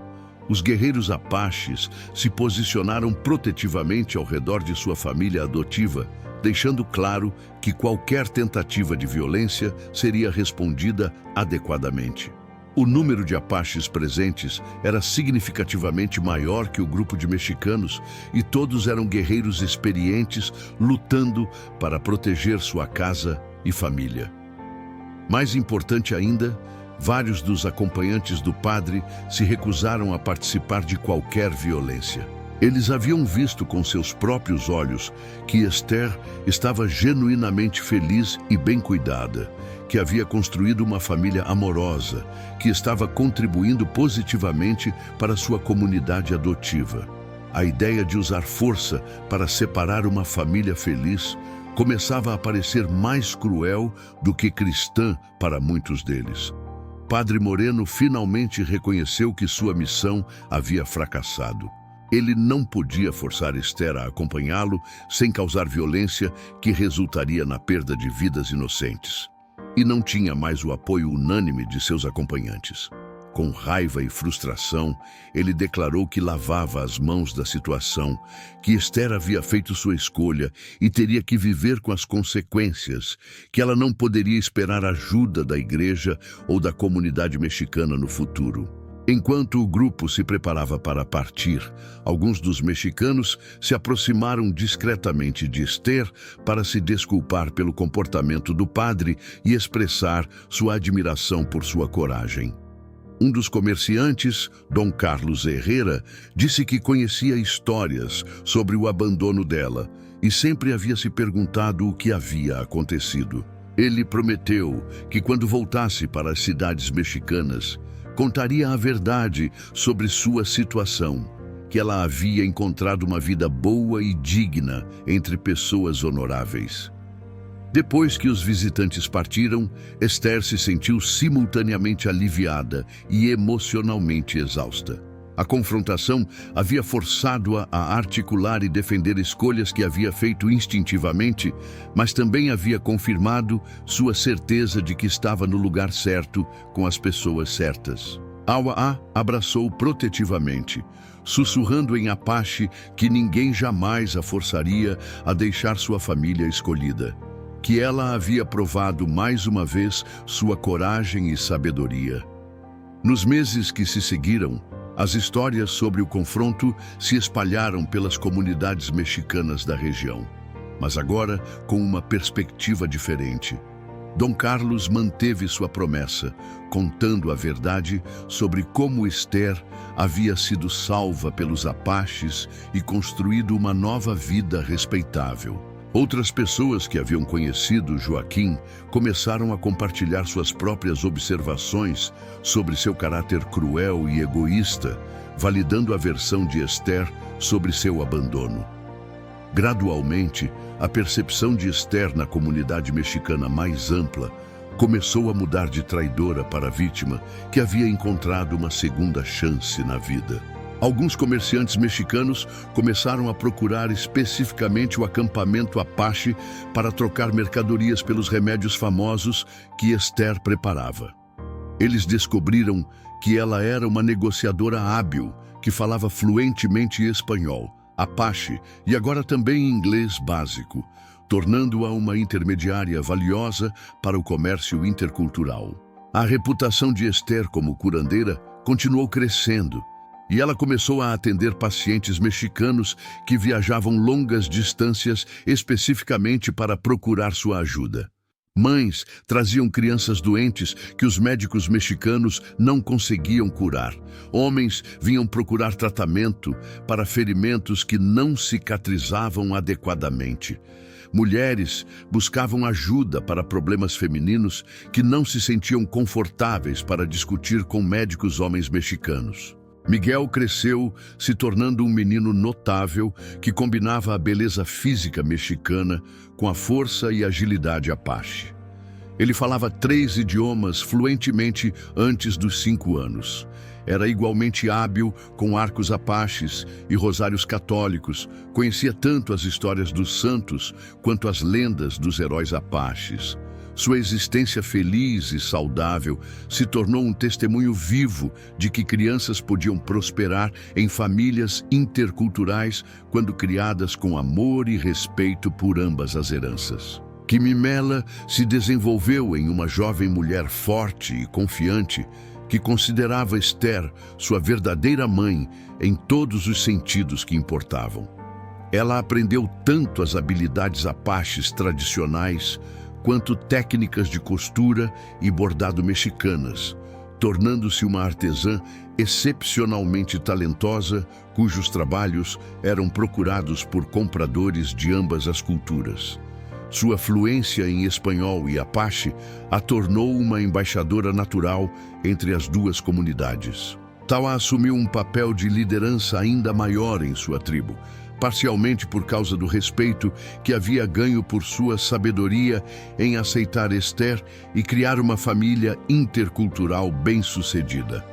os guerreiros apaches se posicionaram protetivamente ao redor de sua família adotiva, deixando claro que qualquer tentativa de violência seria respondida adequadamente. O número de apaches presentes era significativamente maior que o grupo de mexicanos e todos eram guerreiros experientes lutando para proteger sua casa e família. Mais importante ainda, vários dos acompanhantes do padre se recusaram a participar de qualquer violência. Eles haviam visto com seus próprios olhos que Esther estava genuinamente feliz e bem cuidada, que havia construído uma família amorosa, que estava contribuindo positivamente para sua comunidade adotiva. A ideia de usar força para separar uma família feliz começava a parecer mais cruel do que cristã para muitos deles. Padre Moreno finalmente reconheceu que sua missão havia fracassado. Ele não podia forçar Esther a acompanhá-lo sem causar violência que resultaria na perda de vidas inocentes. E não tinha mais o apoio unânime de seus acompanhantes. Com raiva e frustração, ele declarou que lavava as mãos da situação, que Esther havia feito sua escolha e teria que viver com as consequências, que ela não poderia esperar ajuda da igreja ou da comunidade mexicana no futuro. Enquanto o grupo se preparava para partir, alguns dos mexicanos se aproximaram discretamente de Esther para se desculpar pelo comportamento do padre e expressar sua admiração por sua coragem. Um dos comerciantes, Dom Carlos Herrera, disse que conhecia histórias sobre o abandono dela e sempre havia se perguntado o que havia acontecido. Ele prometeu que quando voltasse para as cidades mexicanas, contaria a verdade sobre sua situação, que ela havia encontrado uma vida boa e digna entre pessoas honoráveis. Depois que os visitantes partiram, Esther se sentiu simultaneamente aliviada e emocionalmente exausta. A confrontação havia forçado-a a articular e defender escolhas que havia feito instintivamente, mas também havia confirmado sua certeza de que estava no lugar certo, com as pessoas certas. Awa a abraçou protetivamente, sussurrando em Apache que ninguém jamais a forçaria a deixar sua família escolhida, que ela havia provado mais uma vez sua coragem e sabedoria. Nos meses que se seguiram, as histórias sobre o confronto se espalharam pelas comunidades mexicanas da região, mas agora com uma perspectiva diferente. Dom Carlos manteve sua promessa, contando a verdade sobre como Esther havia sido salva pelos Apaches e construído uma nova vida respeitável. Outras pessoas que haviam conhecido Joaquim começaram a compartilhar suas próprias observações sobre seu caráter cruel e egoísta, validando a versão de Esther sobre seu abandono. Gradualmente, a percepção de Esther na comunidade mexicana mais ampla começou a mudar de traidora para vítima que havia encontrado uma segunda chance na vida. Alguns comerciantes mexicanos começaram a procurar especificamente o acampamento Apache para trocar mercadorias pelos remédios famosos que Esther preparava. Eles descobriram que ela era uma negociadora hábil, que falava fluentemente espanhol, Apache e agora também inglês básico, tornando-a uma intermediária valiosa para o comércio intercultural. A reputação de Esther como curandeira continuou crescendo, e ela começou a atender pacientes mexicanos que viajavam longas distâncias especificamente para procurar sua ajuda. Mães traziam crianças doentes que os médicos mexicanos não conseguiam curar. Homens vinham procurar tratamento para ferimentos que não cicatrizavam adequadamente. Mulheres buscavam ajuda para problemas femininos que não se sentiam confortáveis para discutir com médicos homens mexicanos. Miguel cresceu, se tornando um menino notável que combinava a beleza física mexicana com a força e agilidade Apache. Ele falava 3 idiomas fluentemente antes dos 5 anos. Era igualmente hábil com arcos apaches e rosários católicos. Conhecia tanto as histórias dos santos quanto as lendas dos heróis apaches. Sua existência feliz e saudável se tornou um testemunho vivo de que crianças podiam prosperar em famílias interculturais quando criadas com amor e respeito por ambas as heranças. Quimimela se desenvolveu em uma jovem mulher forte e confiante que considerava Esther sua verdadeira mãe em todos os sentidos que importavam. Ela aprendeu tanto as habilidades apaches tradicionais quanto técnicas de costura e bordado mexicanas, tornando-se uma artesã excepcionalmente talentosa, cujos trabalhos eram procurados por compradores de ambas as culturas. Sua fluência em espanhol e apache a tornou uma embaixadora natural entre as duas comunidades. Tawa assumiu um papel de liderança ainda maior em sua tribo, parcialmente por causa do respeito que havia ganho por sua sabedoria em aceitar Esther e criar uma família intercultural bem-sucedida.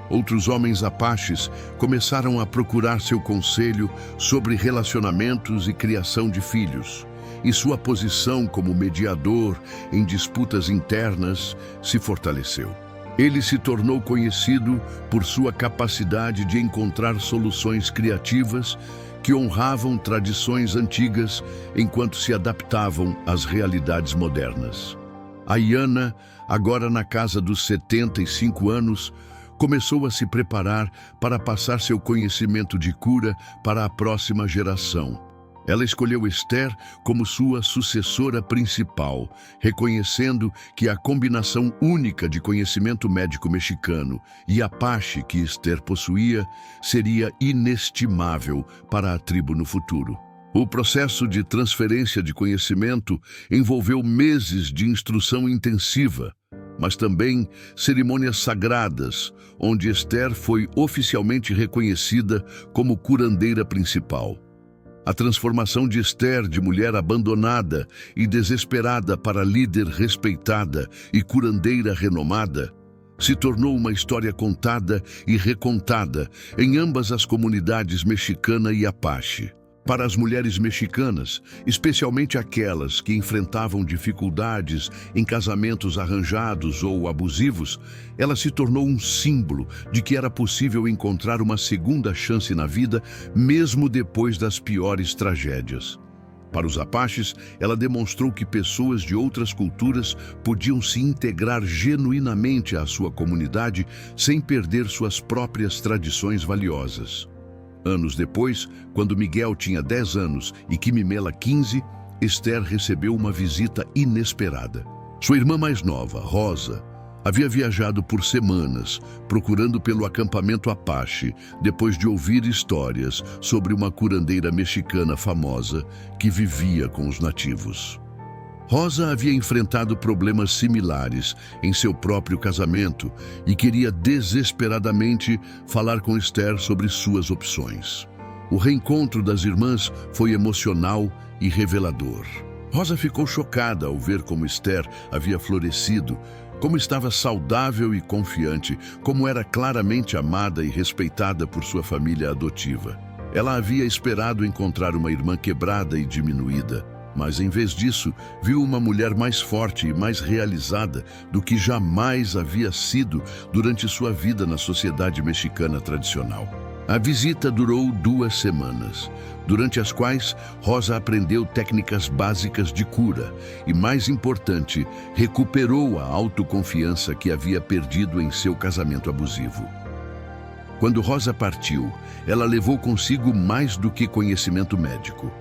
Outros homens apaches começaram a procurar seu conselho sobre relacionamentos e criação de filhos, e sua posição como mediador em disputas internas se fortaleceu. Ele se tornou conhecido por sua capacidade de encontrar soluções criativas que honravam tradições antigas enquanto se adaptavam às realidades modernas. A Iana, agora na casa dos 75 anos, começou a se preparar para passar seu conhecimento de cura para a próxima geração. Ela escolheu Esther como sua sucessora principal, reconhecendo que a combinação única de conhecimento médico mexicano e apache que Esther possuía seria inestimável para a tribo no futuro. O processo de transferência de conhecimento envolveu meses de instrução intensiva, mas também cerimônias sagradas, onde Esther foi oficialmente reconhecida como curandeira principal. A transformação de Esther de mulher abandonada e desesperada para líder respeitada e curandeira renomada se tornou uma história contada e recontada em ambas as comunidades mexicana e apache. Para as mulheres mexicanas, especialmente aquelas que enfrentavam dificuldades em casamentos arranjados ou abusivos, ela se tornou um símbolo de que era possível encontrar uma segunda chance na vida, mesmo depois das piores tragédias. Para os apaches, ela demonstrou que pessoas de outras culturas podiam se integrar genuinamente à sua comunidade sem perder suas próprias tradições valiosas. Anos depois, quando Miguel tinha 10 anos e Quimimela 15, Esther recebeu uma visita inesperada. Sua irmã mais nova, Rosa, havia viajado por semanas, procurando pelo acampamento Apache, depois de ouvir histórias sobre uma curandeira mexicana famosa que vivia com os nativos. Rosa havia enfrentado problemas similares em seu próprio casamento e queria desesperadamente falar com Esther sobre suas opções. O reencontro das irmãs foi emocional e revelador. Rosa ficou chocada ao ver como Esther havia florescido, como estava saudável e confiante, como era claramente amada e respeitada por sua família adotiva. Ela havia esperado encontrar uma irmã quebrada e diminuída, mas em vez disso, viu uma mulher mais forte e mais realizada do que jamais havia sido durante sua vida na sociedade mexicana tradicional. A visita durou 2 semanas, durante as quais Rosa aprendeu técnicas básicas de cura e, mais importante, recuperou a autoconfiança que havia perdido em seu casamento abusivo. Quando Rosa partiu, ela levou consigo mais do que conhecimento médico.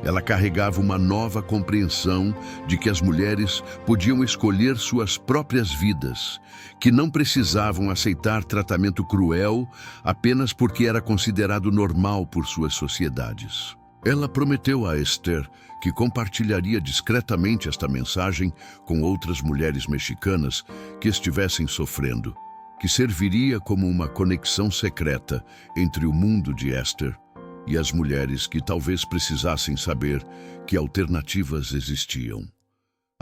Ela carregava uma nova compreensão de que as mulheres podiam escolher suas próprias vidas, que não precisavam aceitar tratamento cruel apenas porque era considerado normal por suas sociedades. Ela prometeu a Esther que compartilharia discretamente esta mensagem com outras mulheres mexicanas que estivessem sofrendo, que serviria como uma conexão secreta entre o mundo de Esther e as mulheres que talvez precisassem saber que alternativas existiam.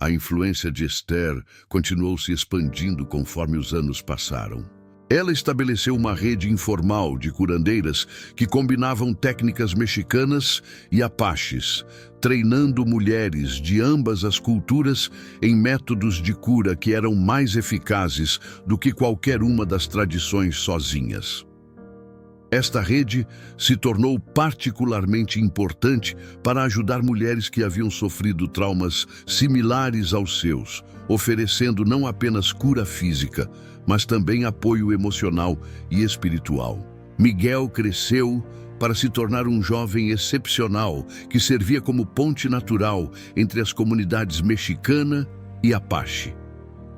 A influência de Esther continuou se expandindo conforme os anos passaram. Ela estabeleceu uma rede informal de curandeiras que combinavam técnicas mexicanas e apaches, treinando mulheres de ambas as culturas em métodos de cura que eram mais eficazes do que qualquer uma das tradições sozinhas. Esta rede se tornou particularmente importante para ajudar mulheres que haviam sofrido traumas similares aos seus, oferecendo não apenas cura física, mas também apoio emocional e espiritual. Miguel cresceu para se tornar um jovem excepcional que servia como ponte natural entre as comunidades mexicana e apache.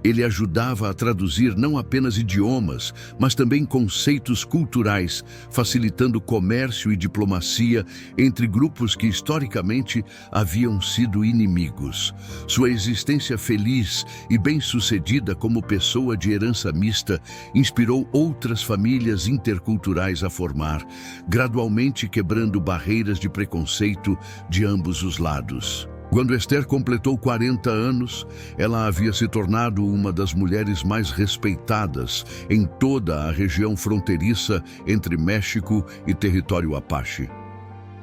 Ele ajudava a traduzir não apenas idiomas, mas também conceitos culturais, facilitando comércio e diplomacia entre grupos que historicamente haviam sido inimigos. Sua existência feliz e bem-sucedida como pessoa de herança mista inspirou outras famílias interculturais a formar, gradualmente quebrando barreiras de preconceito de ambos os lados. Quando Esther completou 40 anos, ela havia se tornado uma das mulheres mais respeitadas em toda a região fronteiriça entre México e território Apache.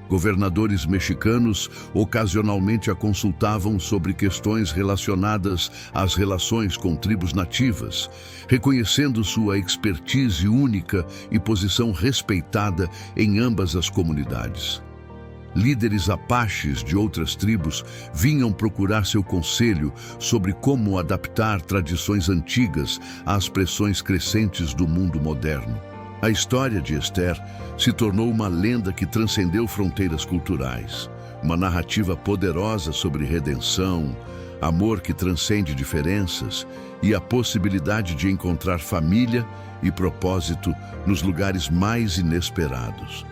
Governadores mexicanos ocasionalmente a consultavam sobre questões relacionadas às relações com tribos nativas, reconhecendo sua expertise única e posição respeitada em ambas as comunidades. Líderes apaches de outras tribos vinham procurar seu conselho sobre como adaptar tradições antigas às pressões crescentes do mundo moderno. A história de Esther se tornou uma lenda que transcendeu fronteiras culturais, uma narrativa poderosa sobre redenção, amor que transcende diferenças e a possibilidade de encontrar família e propósito nos lugares mais inesperados.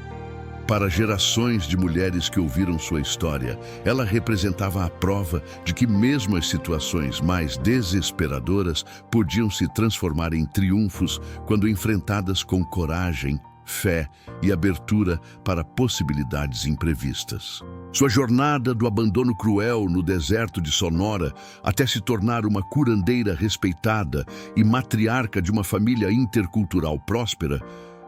Para gerações de mulheres que ouviram sua história, ela representava a prova de que mesmo as situações mais desesperadoras podiam se transformar em triunfos quando enfrentadas com coragem, fé e abertura para possibilidades imprevistas. Sua jornada do abandono cruel no deserto de Sonora até se tornar uma curandeira respeitada e matriarca de uma família intercultural próspera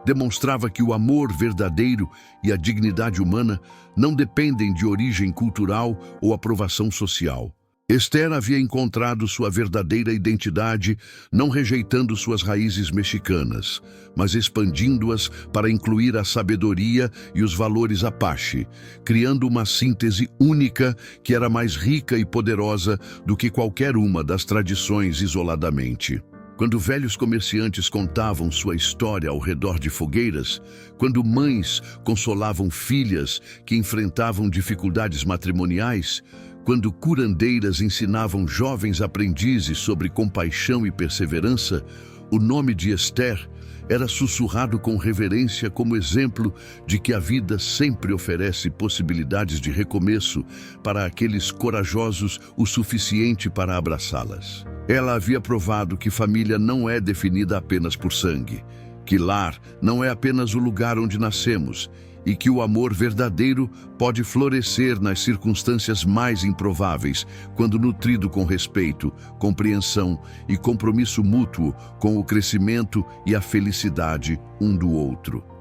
demonstrava que o amor verdadeiro e a dignidade humana não dependem de origem cultural ou aprovação social. Esther havia encontrado sua verdadeira identidade, não rejeitando suas raízes mexicanas, mas expandindo-as para incluir a sabedoria e os valores Apache, criando uma síntese única que era mais rica e poderosa do que qualquer uma das tradições isoladamente. Quando velhos comerciantes contavam sua história ao redor de fogueiras, quando mães consolavam filhas que enfrentavam dificuldades matrimoniais, quando curandeiras ensinavam jovens aprendizes sobre compaixão e perseverança, o nome de Esther era sussurrado com reverência como exemplo de que a vida sempre oferece possibilidades de recomeço para aqueles corajosos o suficiente para abraçá-las. Ela havia provado que família não é definida apenas por sangue, que lar não é apenas o lugar onde nascemos e que o amor verdadeiro pode florescer nas circunstâncias mais improváveis, quando nutrido com respeito, compreensão e compromisso mútuo com o crescimento e a felicidade um do outro.